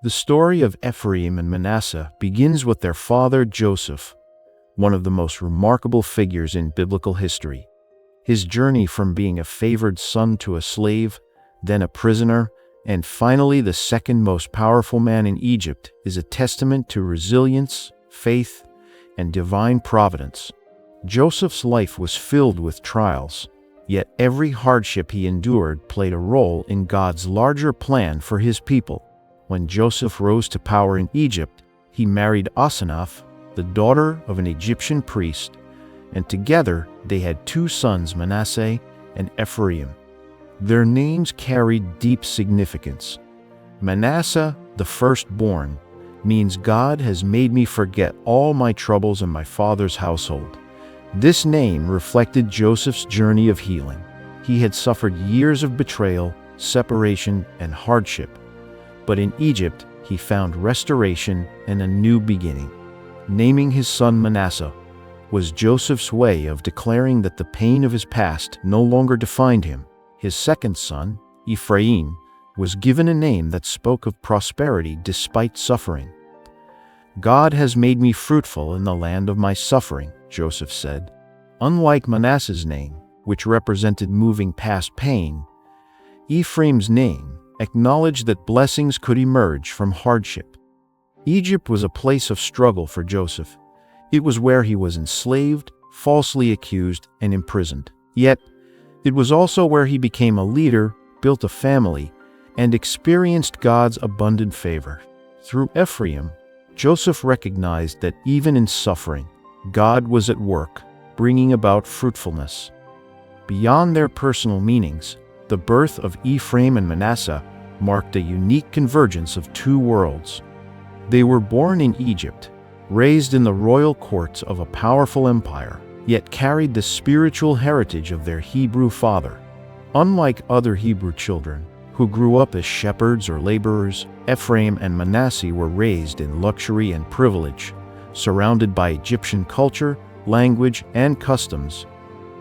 The story of Ephraim and Manasseh begins with their father Joseph, one of the most remarkable figures in biblical history. His journey from being a favored son to a slave, then a prisoner, and finally the second most powerful man in Egypt is a testament to resilience, faith, and divine providence. Joseph's life was filled with trials, yet every hardship he endured played a role in God's larger plan for his people. When Joseph rose to power in Egypt, he married Asenath, the daughter of an Egyptian priest, and together they had two sons, Manasseh and Ephraim. Their names carried deep significance. Manasseh, the firstborn, means God has made me forget all my troubles in my father's household. This name reflected Joseph's journey of healing. He had suffered years of betrayal, separation, and hardship. But in Egypt, he found restoration and a new beginning. Naming his son Manasseh was Joseph's way of declaring that the pain of his past no longer defined him. His second son, Ephraim, was given a name that spoke of prosperity despite suffering. God has made me fruitful in the land of my suffering, Joseph said. Unlike Manasseh's name, which represented moving past pain, Ephraim's name acknowledged that blessings could emerge from hardship. Egypt was a place of struggle for Joseph. It was where he was enslaved, falsely accused, and imprisoned. Yet, it was also where he became a leader, built a family, and experienced God's abundant favor. Through Ephraim, Joseph recognized that even in suffering, God was at work, bringing about fruitfulness. Beyond their personal meanings, the birth of Ephraim and Manasseh marked a unique convergence of two worlds. They were born in Egypt, raised in the royal courts of a powerful empire, yet carried the spiritual heritage of their Hebrew father. Unlike other Hebrew children, who grew up as shepherds or laborers, Ephraim and Manasseh were raised in luxury and privilege, surrounded by Egyptian culture, language, and customs.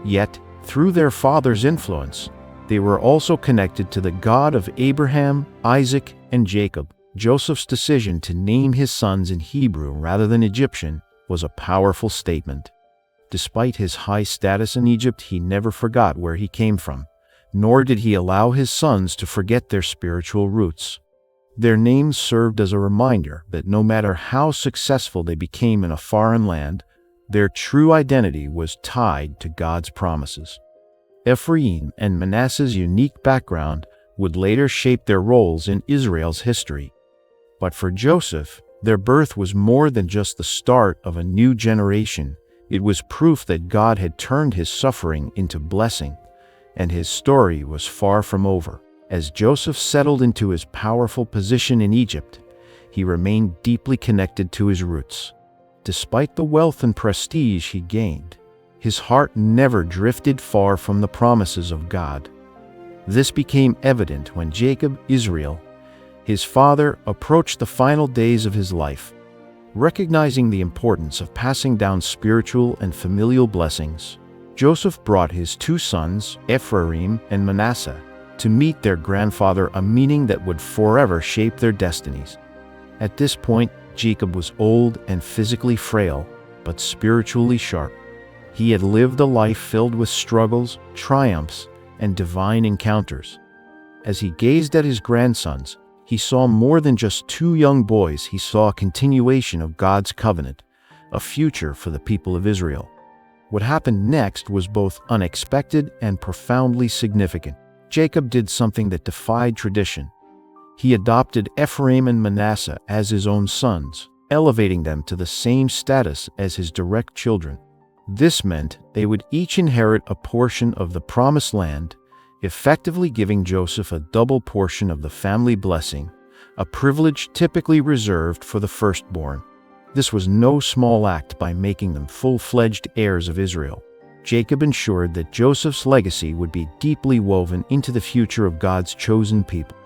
Yet, through their father's influence, they were also connected to the God of Abraham, Isaac, and Jacob. Joseph's decision to name his sons in Hebrew rather than Egyptian was a powerful statement. Despite his high status in Egypt, he never forgot where he came from, nor did he allow his sons to forget their spiritual roots. Their names served as a reminder that no matter how successful they became in a foreign land, their true identity was tied to God's promises. Ephraim and Manasseh's unique background would later shape their roles in Israel's history. But for Joseph, their birth was more than just the start of a new generation. It was proof that God had turned his suffering into blessing, and his story was far from over. As Joseph settled into his powerful position in Egypt, he remained deeply connected to his roots. Despite the wealth and prestige he gained, his heart never drifted far from the promises of God. This became evident when Jacob, Israel, his father, approached the final days of his life. Recognizing the importance of passing down spiritual and familial blessings, Joseph brought his two sons, Ephraim and Manasseh, to meet their grandfather, a meeting that would forever shape their destinies. At this point, Jacob was old and physically frail, but spiritually sharp. He had lived a life filled with struggles, triumphs, and divine encounters. As he gazed at his grandsons, he saw more than just two young boys. He saw a continuation of God's covenant, a future for the people of Israel. What happened next was both unexpected and profoundly significant. Jacob did something that defied tradition. He adopted Ephraim and Manasseh as his own sons, elevating them to the same status as his direct children. This meant they would each inherit a portion of the promised land, effectively giving Joseph a double portion of the family blessing, a privilege typically reserved for the firstborn. This was no small act by making them full-fledged heirs of Israel. Jacob ensured that Joseph's legacy would be deeply woven into the future of God's chosen people.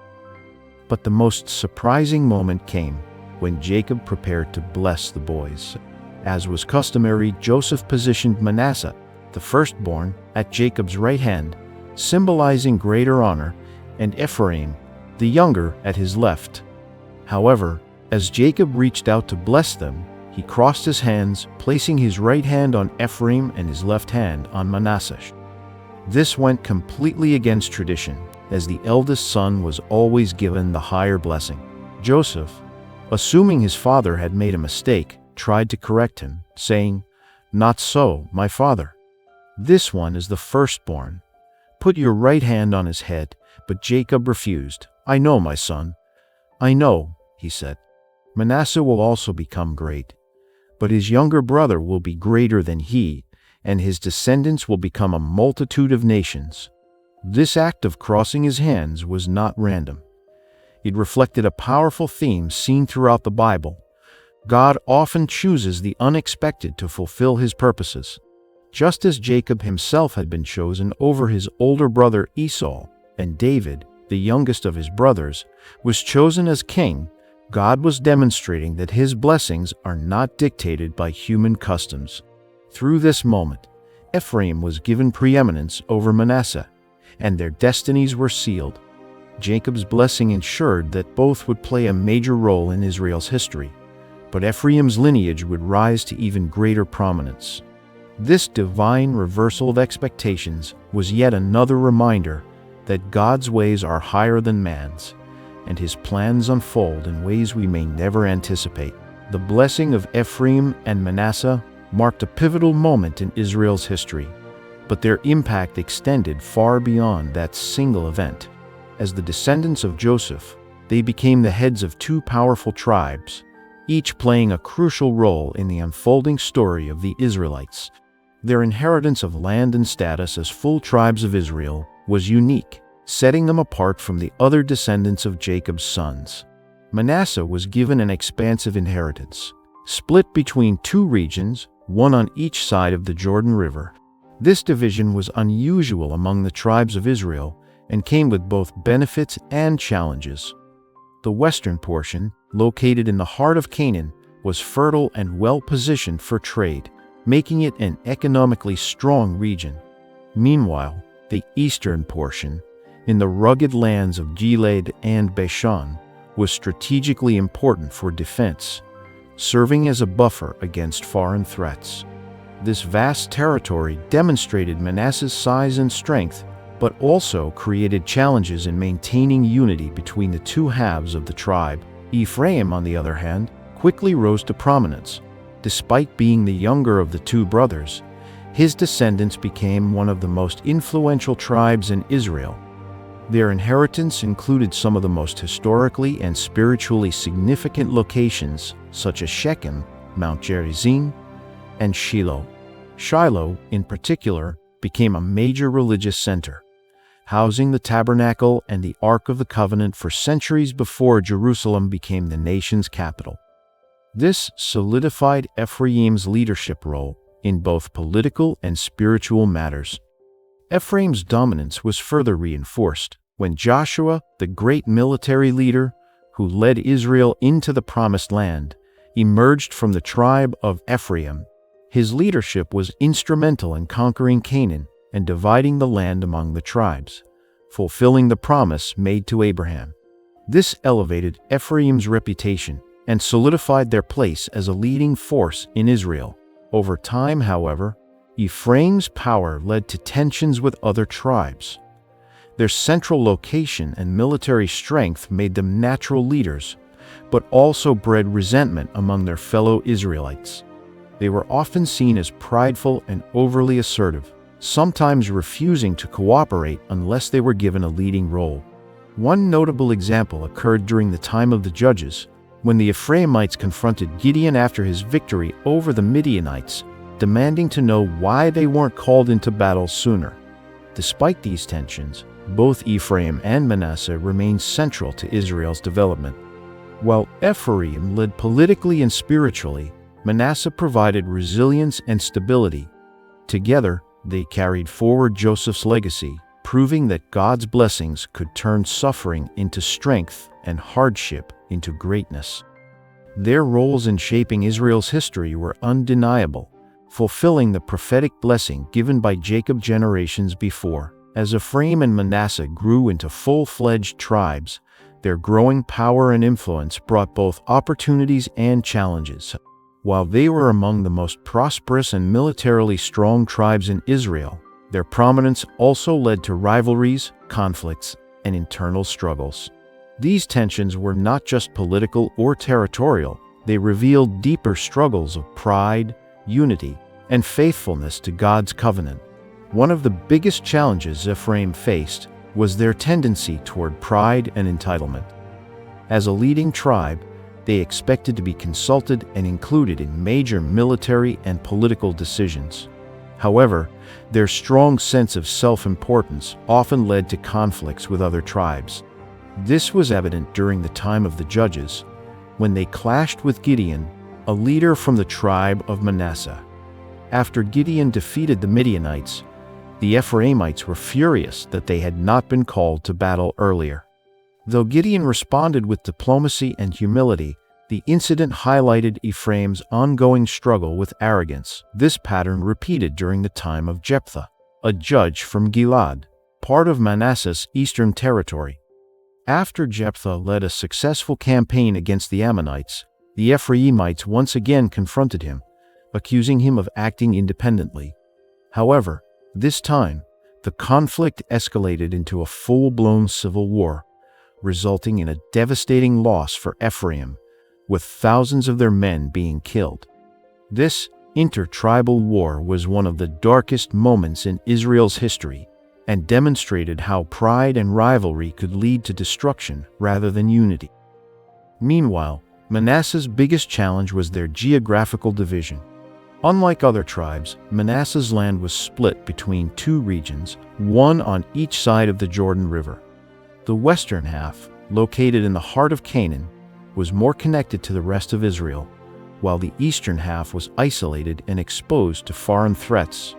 But the most surprising moment came when Jacob prepared to bless the boys. As was customary, Joseph positioned Manasseh, the firstborn, at Jacob's right hand, symbolizing greater honor, and Ephraim, the younger, at his left. However, as Jacob reached out to bless them, he crossed his hands, placing his right hand on Ephraim and his left hand on Manasseh. This went completely against tradition, as the eldest son was always given the higher blessing. Joseph, assuming his father had made a mistake, tried to correct him, saying, "Not so, my father. This one is the firstborn. Put your right hand on his head." But Jacob refused. "I know, my son. I know," he said. "Manasseh will also become great, but his younger brother will be greater than he, and his descendants will become a multitude of nations." This act of crossing his hands was not random. It reflected a powerful theme seen throughout the Bible. God often chooses the unexpected to fulfill his purposes. Just as Jacob himself had been chosen over his older brother Esau, and David, the youngest of his brothers, was chosen as king, God was demonstrating that his blessings are not dictated by human customs. Through this moment, Ephraim was given preeminence over Manasseh, and their destinies were sealed. Jacob's blessing ensured that both would play a major role in Israel's history, but Ephraim's lineage would rise to even greater prominence. This divine reversal of expectations was yet another reminder that God's ways are higher than man's, and his plans unfold in ways we may never anticipate. The blessing of Ephraim and Manasseh marked a pivotal moment in Israel's history, but their impact extended far beyond that single event. As the descendants of Joseph, they became the heads of two powerful tribes, each playing a crucial role in the unfolding story of the Israelites. Their inheritance of land and status as full tribes of Israel was unique, setting them apart from the other descendants of Jacob's sons. Manasseh was given an expansive inheritance, split between two regions, one on each side of the Jordan River. This division was unusual among the tribes of Israel and came with both benefits and challenges. The western portion, located in the heart of Canaan, was fertile and well-positioned for trade, making it an economically strong region. Meanwhile, the eastern portion, in the rugged lands of Gilead and Bashan, was strategically important for defense, serving as a buffer against foreign threats. This vast territory demonstrated Manasseh's size and strength, but also created challenges in maintaining unity between the two halves of the tribe. Ephraim, on the other hand, quickly rose to prominence. Despite being the younger of the two brothers, his descendants became one of the most influential tribes in Israel. Their inheritance included some of the most historically and spiritually significant locations, such as Shechem, Mount Gerizim, and Shiloh. Shiloh, in particular, became a major religious center, housing the tabernacle and the Ark of the Covenant for centuries before Jerusalem became the nation's capital. This solidified Ephraim's leadership role in both political and spiritual matters. Ephraim's dominance was further reinforced when Joshua, the great military leader who led Israel into the Promised Land, emerged from the tribe of Ephraim. His leadership was instrumental in conquering Canaan and dividing the land among the tribes, fulfilling the promise made to Abraham. This elevated Ephraim's reputation and solidified their place as a leading force in Israel. Over time, however, Ephraim's power led to tensions with other tribes. Their central location and military strength made them natural leaders, but also bred resentment among their fellow Israelites. They were often seen as prideful and overly assertive, sometimes refusing to cooperate unless they were given a leading role. One notable example occurred during the time of the Judges, when the Ephraimites confronted Gideon after his victory over the Midianites, demanding to know why they weren't called into battle sooner. Despite these tensions, both Ephraim and Manasseh remained central to Israel's development. While Ephraim led politically and spiritually, Manasseh provided resilience and stability. Together, they carried forward Joseph's legacy, proving that God's blessings could turn suffering into strength and hardship into greatness. Their roles in shaping Israel's history were undeniable, fulfilling the prophetic blessing given by Jacob generations before. As Ephraim and Manasseh grew into full-fledged tribes, Their growing power and influence brought both opportunities and challenges. While they were among the most prosperous and militarily strong tribes in Israel, their prominence also led to rivalries, conflicts, and internal struggles. These tensions were not just political or territorial, they revealed deeper struggles of pride, unity, and faithfulness to God's covenant. One of the biggest challenges Ephraim faced was their tendency toward pride and entitlement. As a leading tribe, they expected to be consulted and included in major military and political decisions. However, their strong sense of self-importance often led to conflicts with other tribes. This was evident during the time of the Judges, when they clashed with Gideon, a leader from the tribe of Manasseh. After Gideon defeated the Midianites, the Ephraimites were furious that they had not been called to battle earlier. Though Gideon responded with diplomacy and humility, the incident highlighted Ephraim's ongoing struggle with arrogance. This pattern repeated during the time of Jephthah, a judge from Gilad, part of Manasseh's eastern territory. After Jephthah led a successful campaign against the Ammonites, the Ephraimites once again confronted him, accusing him of acting independently. However, this time, the conflict escalated into a full-blown civil war, resulting in a devastating loss for Ephraim, with thousands of their men being killed. This intertribal war was one of the darkest moments in Israel's history and demonstrated how pride and rivalry could lead to destruction rather than unity. Meanwhile, Manasseh's biggest challenge was their geographical division. Unlike other tribes, Manasseh's land was split between two regions, one on each side of the Jordan River. The western half, located in the heart of Canaan, was more connected to the rest of Israel, while the eastern half was isolated and exposed to foreign threats.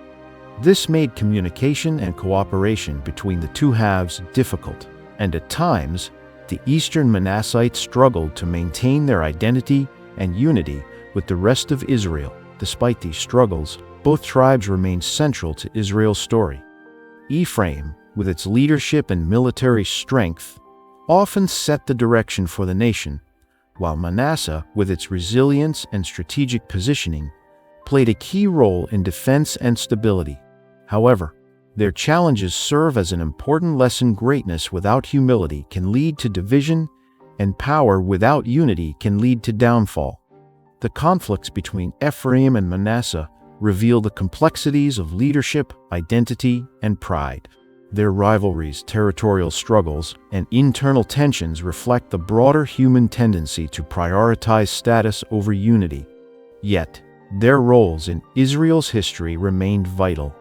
This made communication and cooperation between the two halves difficult, and at times, the eastern Manassites struggled to maintain their identity and unity with the rest of Israel. Despite these struggles, both tribes remained central to Israel's story. Ephraim, with its leadership and military strength, often set the direction for the nation, while Manasseh, with its resilience and strategic positioning, played a key role in defense and stability. However, their challenges serve as an important lesson: greatness without humility can lead to division, and power without unity can lead to downfall. The conflicts between Ephraim and Manasseh reveal the complexities of leadership, identity, and pride. Their rivalries, territorial struggles, and internal tensions reflect the broader human tendency to prioritize status over unity. Yet, their roles in Israel's history remained vital,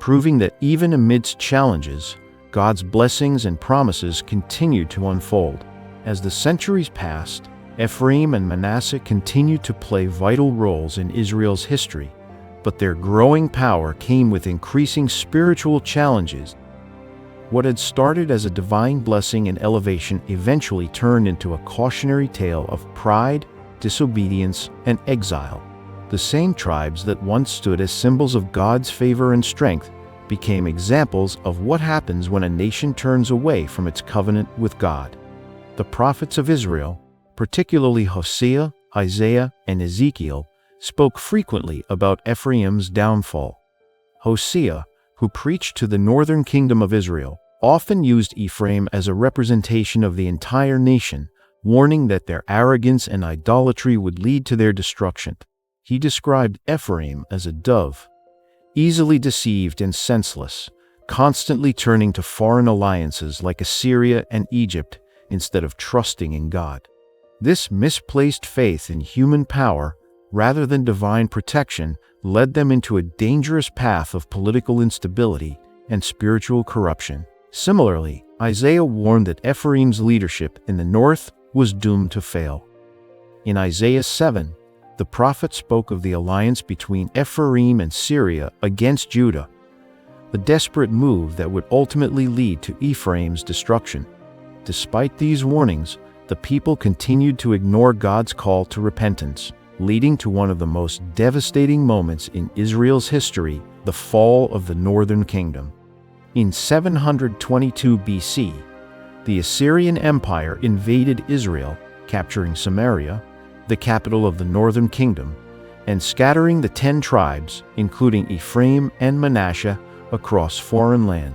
proving that even amidst challenges, God's blessings and promises continued to unfold. As the centuries passed, Ephraim and Manasseh continued to play vital roles in Israel's history, but their growing power came with increasing spiritual challenges. What had started as a divine blessing and elevation eventually turned into a cautionary tale of pride, disobedience, and exile. The same tribes that once stood as symbols of God's favor and strength became examples of what happens when a nation turns away from its covenant with God. The prophets of Israel, particularly Hosea, Isaiah, and Ezekiel, spoke frequently about Ephraim's downfall. Hosea, who preached to the northern kingdom of Israel, often used Ephraim as a representation of the entire nation, warning that their arrogance and idolatry would lead to their destruction. He described Ephraim as a dove, easily deceived and senseless, constantly turning to foreign alliances like Assyria and Egypt instead of trusting in God. This misplaced faith in human power, rather than divine protection, led them into a dangerous path of political instability and spiritual corruption. Similarly, Isaiah warned that Ephraim's leadership in the north was doomed to fail. In Isaiah 7, the prophet spoke of the alliance between Ephraim and Syria against Judah, a desperate move that would ultimately lead to Ephraim's destruction. Despite these warnings, the people continued to ignore God's call to repentance, leading to one of the most devastating moments in Israel's history, the fall of the northern kingdom. In 722 BC, the Assyrian Empire invaded Israel, capturing Samaria, the capital of the northern kingdom, and scattering the 10 tribes, including Ephraim and Manasseh, across foreign land.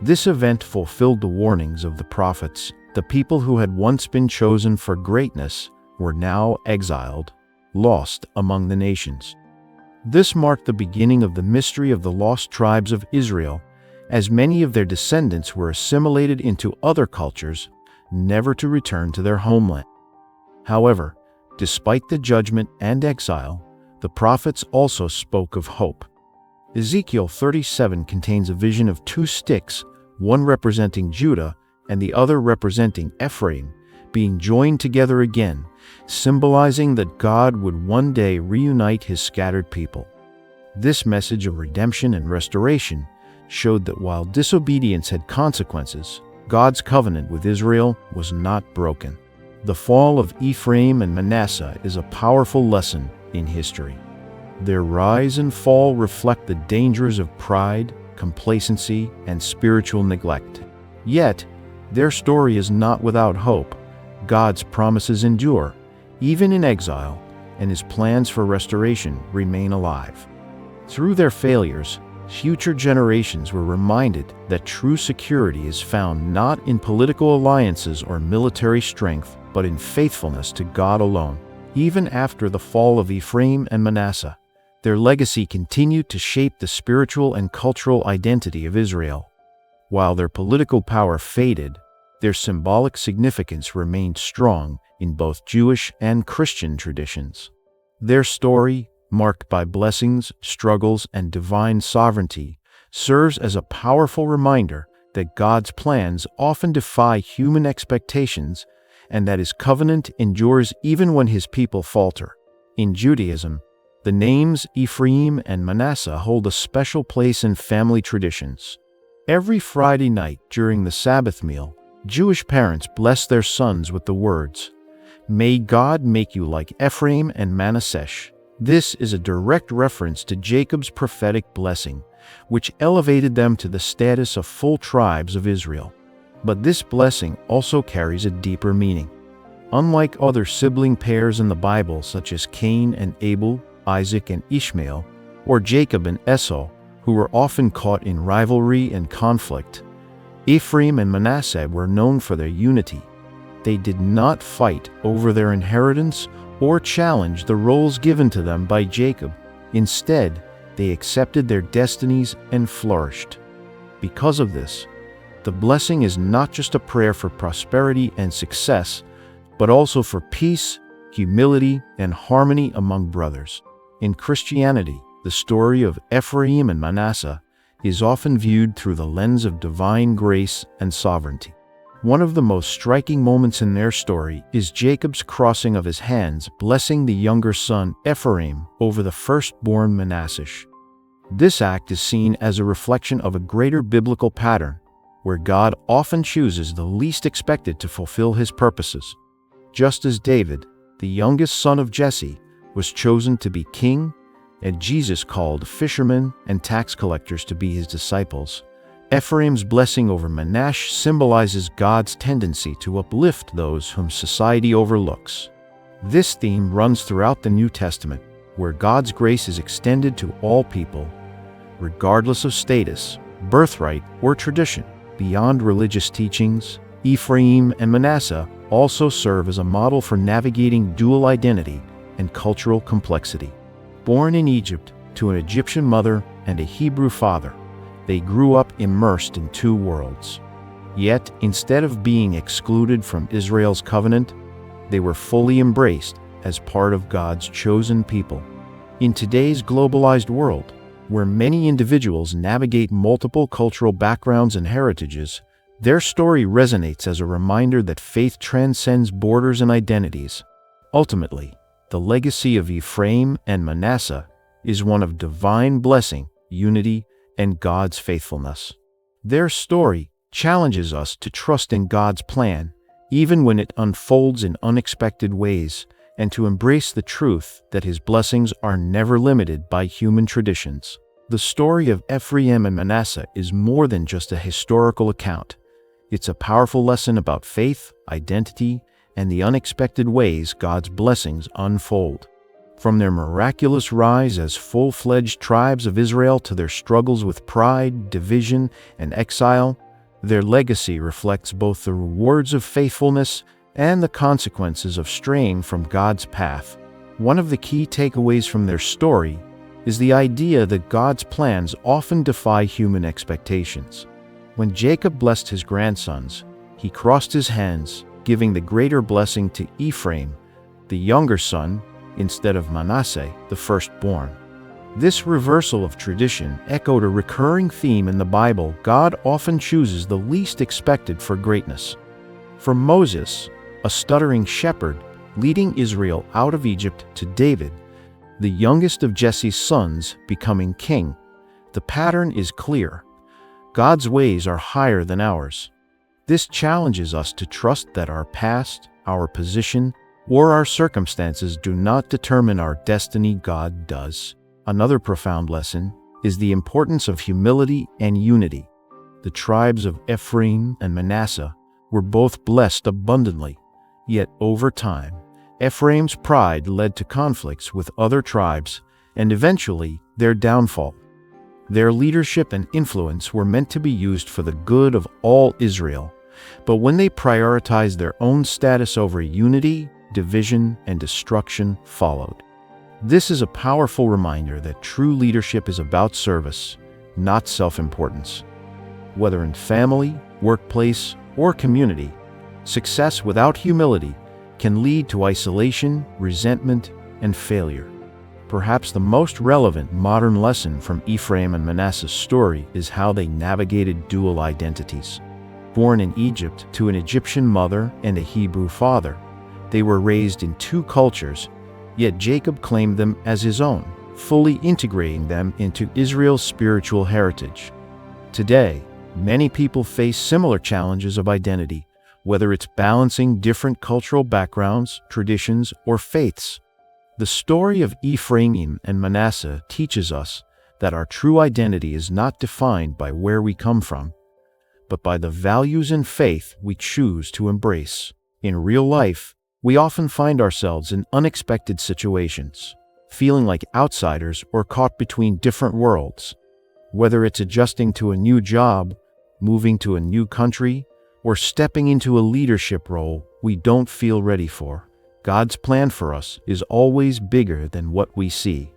This event fulfilled the warnings of the prophets. The people who had once been chosen for greatness were now exiled, lost among the nations. This marked the beginning of the mystery of the lost tribes of Israel, as many of their descendants were assimilated into other cultures, never to return to their homeland. However, despite the judgment and exile, the prophets also spoke of hope. Ezekiel 37 contains a vision of 2 sticks, one representing Judah and the other representing Ephraim, being joined together again, symbolizing that God would one day reunite his scattered people. This message of redemption and restoration showed that while disobedience had consequences, God's covenant with Israel was not broken. The fall of Ephraim and Manasseh is a powerful lesson in history. Their rise and fall reflect the dangers of pride, complacency, and spiritual neglect. Yet, their story is not without hope. God's promises endure, even in exile, and his plans for restoration remain alive. Through their failures, future generations were reminded that true security is found not in political alliances or military strength, but in faithfulness to God alone. Even after the fall of Ephraim and Manasseh, their legacy continued to shape the spiritual and cultural identity of Israel. While their political power faded, their symbolic significance remained strong in both Jewish and Christian traditions. Their story, marked by blessings, struggles, and divine sovereignty, serves as a powerful reminder that God's plans often defy human expectations and that his covenant endures even when his people falter. In Judaism, the names Ephraim and Manasseh hold a special place in family traditions. Every Friday night during the Sabbath meal, Jewish parents bless their sons with the words, "May God make you like Ephraim and Manasseh." This is a direct reference to Jacob's prophetic blessing, which elevated them to the status of full tribes of Israel. But this blessing also carries a deeper meaning. Unlike other sibling pairs in the Bible, such as Cain and Abel, Isaac and Ishmael, or Jacob and Esau, who were often caught in rivalry and conflict, Ephraim and Manasseh were known for their unity. They did not fight over their inheritance or challenge the roles given to them by Jacob. Instead, they accepted their destinies and flourished. Because of this, the blessing is not just a prayer for prosperity and success, but also for peace, humility, and harmony among brothers. In Christianity, the story of Ephraim and Manasseh is often viewed through the lens of divine grace and sovereignty. One of the most striking moments in their story is Jacob's crossing of his hands, blessing the younger son Ephraim over the firstborn Manasseh. This act is seen as a reflection of a greater biblical pattern, where God often chooses the least expected to fulfill his purposes. Just as David, the youngest son of Jesse, was chosen to be king, and Jesus called fishermen and tax collectors to be his disciples, Ephraim's blessing over Manasseh symbolizes God's tendency to uplift those whom society overlooks. This theme runs throughout the New Testament, where God's grace is extended to all people, regardless of status, birthright, or tradition. Beyond religious teachings, Ephraim and Manasseh also serve as a model for navigating dual identity and cultural complexity. Born in Egypt to an Egyptian mother and a Hebrew father, they grew up immersed in 2 worlds. Yet, instead of being excluded from Israel's covenant, they were fully embraced as part of God's chosen people. In today's globalized world, where many individuals navigate multiple cultural backgrounds and heritages, their story resonates as a reminder that faith transcends borders and identities. Ultimately, the legacy of Ephraim and Manasseh is one of divine blessing, unity, and God's faithfulness. Their story challenges us to trust in God's plan, even when it unfolds in unexpected ways, and to embrace the truth that his blessings are never limited by human traditions. The story of Ephraim and Manasseh is more than just a historical account. It's a powerful lesson about faith, identity, and the unexpected ways God's blessings unfold. From their miraculous rise as full-fledged tribes of Israel to their struggles with pride, division, and exile, their legacy reflects both the rewards of faithfulness and the consequences of straying from God's path. One of the key takeaways from their story is the idea that God's plans often defy human expectations. When Jacob blessed his grandsons, he crossed his hands, giving the greater blessing to Ephraim, the younger son, instead of Manasseh, the firstborn. This reversal of tradition echoed a recurring theme in the Bible. God often chooses the least expected for greatness. From Moses, a stuttering shepherd leading Israel out of Egypt, to David, the youngest of Jesse's sons, becoming king, the pattern is clear. God's ways are higher than ours. This challenges us to trust that our past, our position, or our circumstances do not determine our destiny. God does. Another profound lesson is the importance of humility and unity. The tribes of Ephraim and Manasseh were both blessed abundantly, yet over time, Ephraim's pride led to conflicts with other tribes and eventually their downfall. Their leadership and influence were meant to be used for the good of all Israel, but when they prioritized their own status over unity, division and destruction followed. This is a powerful reminder that true leadership is about service, not self-importance. Whether in family, workplace, or community, success without humility can lead to isolation, resentment, and failure. Perhaps the most relevant modern lesson from Ephraim and Manasseh's story is how they navigated dual identities. Born in Egypt to an Egyptian mother and a Hebrew father, they were raised in two cultures, yet Jacob claimed them as his own, fully integrating them into Israel's spiritual heritage. Today, many people face similar challenges of identity, whether it's balancing different cultural backgrounds, traditions, or faiths. The story of Ephraim and Manasseh teaches us that our true identity is not defined by where we come from, but by the values and faith we choose to embrace. In real life, we often find ourselves in unexpected situations, feeling like outsiders or caught between different worlds. Whether it's adjusting to a new job, moving to a new country, or stepping into a leadership role we don't feel ready for, God's plan for us is always bigger than what we see.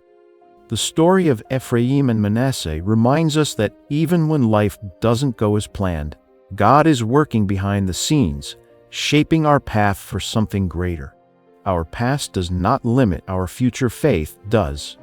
The story of Ephraim and Manasseh reminds us that even when life doesn't go as planned, God is working behind the scenes, shaping our path for something greater. Our past does not limit our future. Faith does.